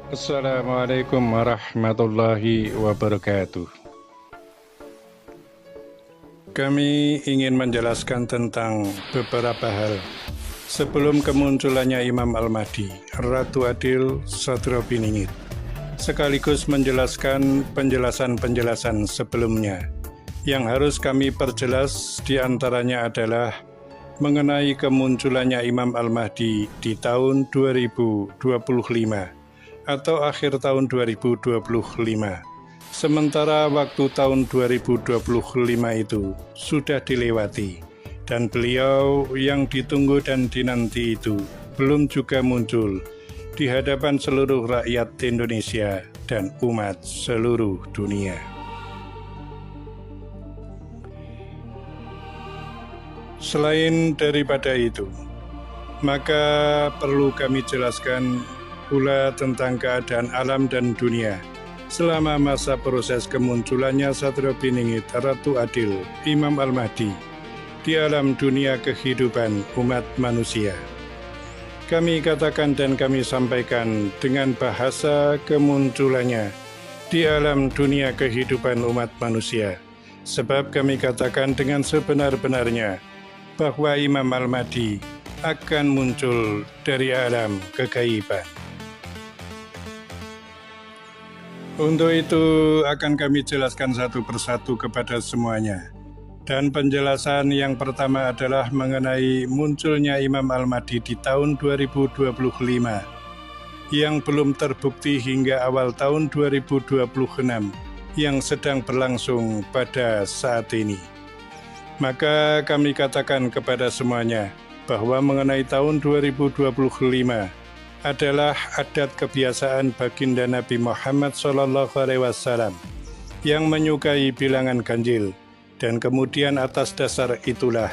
Assalamualaikum warahmatullahi wabarakatuh. Kami ingin menjelaskan tentang beberapa hal sebelum kemunculannya Imam Al-Mahdi, Ratu Adil, Satrio Piningit, sekaligus menjelaskan penjelasan-penjelasan sebelumnya. Yang harus kami perjelas diantaranya adalah mengenai kemunculannya Imam Al-Mahdi di tahun 2025 atau akhir tahun 2025. Sementara waktu tahun 2025 itu sudah dilewati dan beliau yang ditunggu dan dinanti itu belum juga muncul di hadapan seluruh rakyat Indonesia dan umat seluruh dunia. Selain daripada itu, maka perlu kami jelaskan pula tentang keadaan alam dan dunia selama masa proses kemunculannya Satrio Piningit, Ratu Adil, Imam Al-Mahdi di alam dunia kehidupan umat manusia. Kami katakan dan kami sampaikan dengan bahasa kemunculannya di alam dunia kehidupan umat manusia, sebab kami katakan dengan sebenar-benarnya bahwa Imam Al-Mahdi akan muncul dari alam kegaiban. Untuk itu akan kami jelaskan satu persatu kepada semuanya. Dan penjelasan yang pertama adalah mengenai munculnya Imam Al-Mahdi di tahun 2025 yang belum terbukti hingga awal tahun 2026 yang sedang berlangsung pada saat ini. Maka kami katakan kepada semuanya bahwa mengenai tahun 2025 adalah adat kebiasaan baginda Nabi Muhammad SAW yang menyukai bilangan ganjil, dan kemudian atas dasar itulah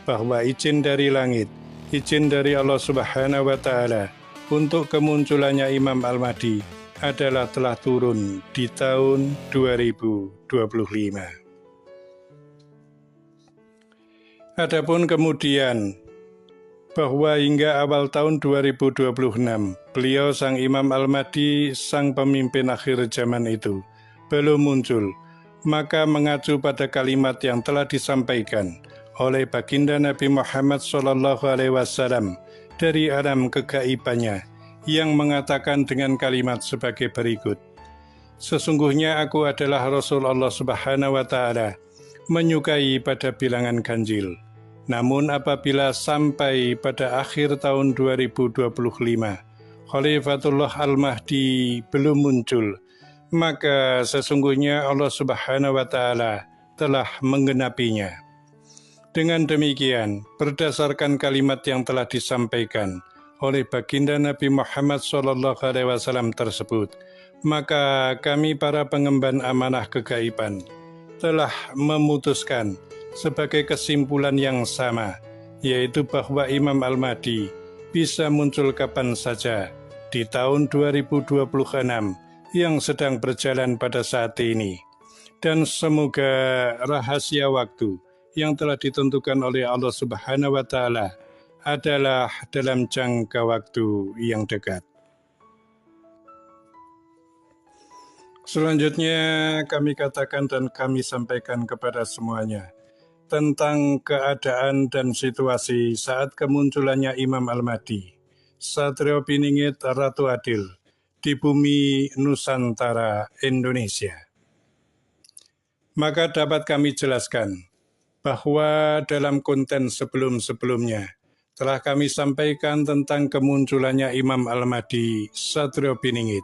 bahwa izin dari langit, izin dari Allah Subhanahu wa Ta'ala untuk kemunculannya Imam Al-Mahdi adalah telah turun di tahun 2025. Adapun kemudian bahwa hingga awal tahun 2026, beliau sang Imam Al-Mahdi, sang pemimpin akhir zaman itu, belum muncul, maka mengacu pada kalimat yang telah disampaikan oleh baginda Nabi Muhammad SAW dari alam kegaibannya, yang mengatakan dengan kalimat sebagai berikut. Sesungguhnya aku adalah Rasul Allah Subhanahu wa Ta'ala, menyukai pada bilangan ganjil. Namun apabila sampai pada akhir tahun 2025, Khalifatullah Al-Mahdi belum muncul, maka sesungguhnya Allah Subhanahu wa Ta'ala telah menggenapinya. Dengan demikian, berdasarkan kalimat yang telah disampaikan oleh baginda Nabi Muhammad SAW tersebut, maka kami para pengemban amanah kegaiban telah memutuskan sebagai kesimpulan yang sama, yaitu bahwa Imam Al-Mahdi bisa muncul kapan saja di tahun 2026 yang sedang berjalan pada saat ini. Dan semoga rahasia waktu yang telah ditentukan oleh Allah Subhanahu wa Ta'ala adalah dalam jangka waktu yang dekat. Selanjutnya kami katakan dan kami sampaikan kepada semuanya tentang keadaan dan situasi saat kemunculannya Imam Al-Mahdi, Satrio Piningit, Ratu Adil, di bumi Nusantara Indonesia. Maka dapat kami jelaskan bahwa dalam konten sebelum-sebelumnya telah kami sampaikan tentang kemunculannya Imam Al-Mahdi, Satrio Piningit,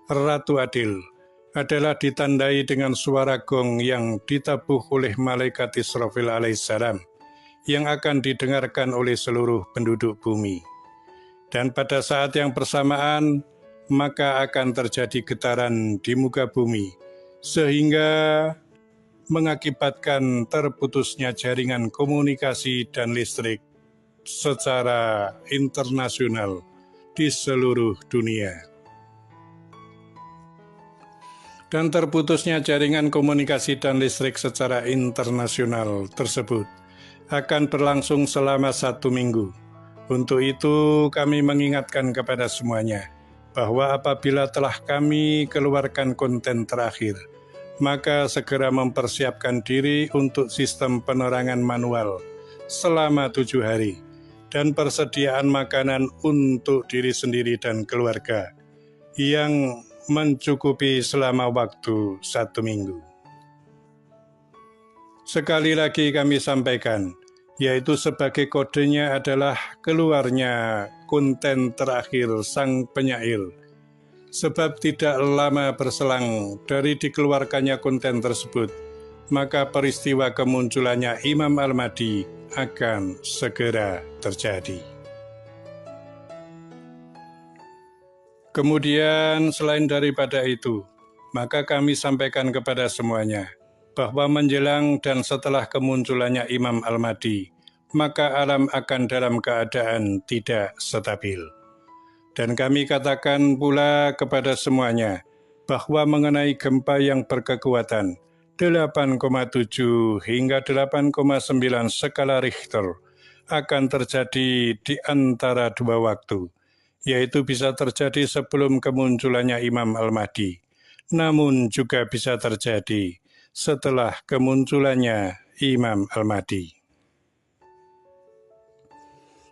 Ratu Adil, adalah ditandai dengan suara gong yang ditabuh oleh malaikat Israfil alaihissalam yang akan didengarkan oleh seluruh penduduk bumi. Dan pada saat yang bersamaan, maka akan terjadi getaran di muka bumi, sehingga mengakibatkan terputusnya jaringan komunikasi dan listrik secara internasional di seluruh dunia. Dan terputusnya jaringan komunikasi dan listrik secara internasional tersebut akan berlangsung selama 1 minggu. Untuk itu kami mengingatkan kepada semuanya bahwa apabila telah kami keluarkan konten terakhir, maka segera mempersiapkan diri untuk sistem penerangan manual selama 7 hari, dan persediaan makanan untuk diri sendiri dan keluarga yang mencukupi selama waktu 1 minggu. Sekali lagi kami sampaikan, yaitu sebagai kodenya adalah keluarnya konten terakhir sang penyair. Sebab tidak lama berselang dari dikeluarkannya konten tersebut, maka peristiwa kemunculannya Imam Al-Mahdi akan segera terjadi. Kemudian selain daripada itu, maka kami sampaikan kepada semuanya, bahwa menjelang dan setelah kemunculannya Imam Al-Mahdi, maka alam akan dalam keadaan tidak stabil. Dan kami katakan pula kepada semuanya, bahwa mengenai gempa yang berkekuatan 8,7 hingga 8,9 skala Richter akan terjadi di antara 2 waktu, yaitu bisa terjadi sebelum kemunculannya Imam Al-Mahdi, namun juga bisa terjadi setelah kemunculannya Imam Al-Mahdi.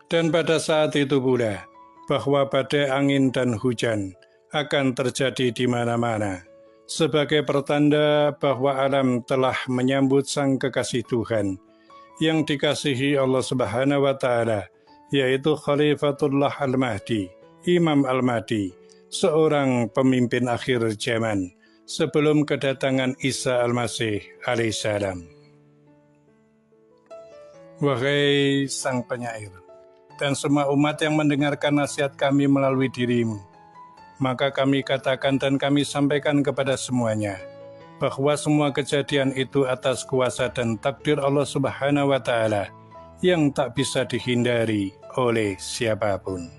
Dan pada saat itu pula, bahwa badai angin dan hujan akan terjadi di mana-mana, sebagai pertanda bahwa alam telah menyambut sang kekasih Tuhan, yang dikasihi Allah Subhanahu wa Ta'ala, yaitu Khalifatullah Al-Mahdi, Imam Al-Mahdi, seorang pemimpin akhir zaman, sebelum kedatangan Isa Al-Masih alaihissalam. Wahai sang penyair, dan semua umat yang mendengarkan nasihat kami melalui dirimu, maka kami katakan dan kami sampaikan kepada semuanya, bahwa semua kejadian itu atas kuasa dan takdir Allah Subhanahu wa Ta'ala, yang tak bisa dihindari oleh siapapun.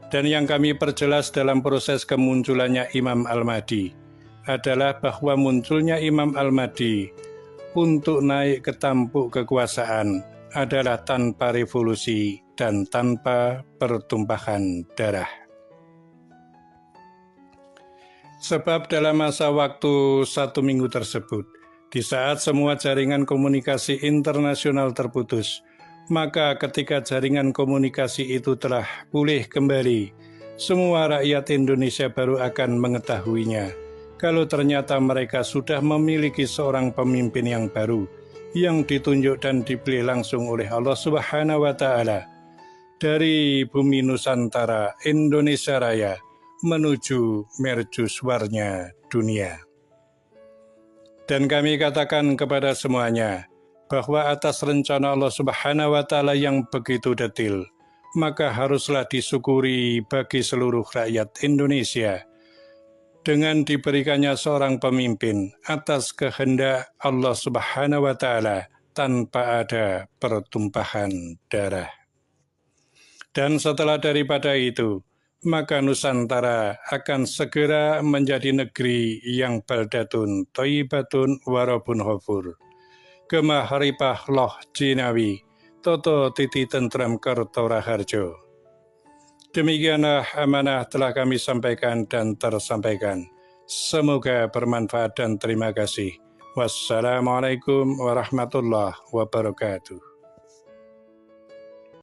Dan yang kami perjelas dalam proses kemunculannya Imam Al-Mahdi, adalah bahwa munculnya Imam Al-Mahdi untuk naik ke tampuk kekuasaan adalah tanpa revolusi dan tanpa pertumpahan darah. Sebab dalam masa waktu 1 minggu tersebut, di saat semua jaringan komunikasi internasional terputus, maka ketika jaringan komunikasi itu telah pulih kembali, semua rakyat Indonesia baru akan mengetahuinya, kalau ternyata mereka sudah memiliki seorang pemimpin yang baru, yang ditunjuk dan dipilih langsung oleh Allah Subhanahu wa Ta'ala dari bumi Nusantara Indonesia Raya menuju mercusuarnya dunia. Dan kami katakan kepada semuanya, bahwa atas rencana Allah Subhanahu wa Ta'ala yang begitu detil, maka haruslah disyukuri bagi seluruh rakyat Indonesia dengan diberikannya seorang pemimpin atas kehendak Allah Subhanahu wa Ta'ala tanpa ada pertumpahan darah. Dan setelah daripada itu, maka Nusantara akan segera menjadi negeri yang baldatun thayyibatun warabun ghafur. Kema haripah loh jinawi, toto titi tentram kerto raharjo. Demikianlah amanah telah kami sampaikan dan tersampaikan. Semoga bermanfaat dan terima kasih. Wassalamualaikum warahmatullahi wabarakatuh.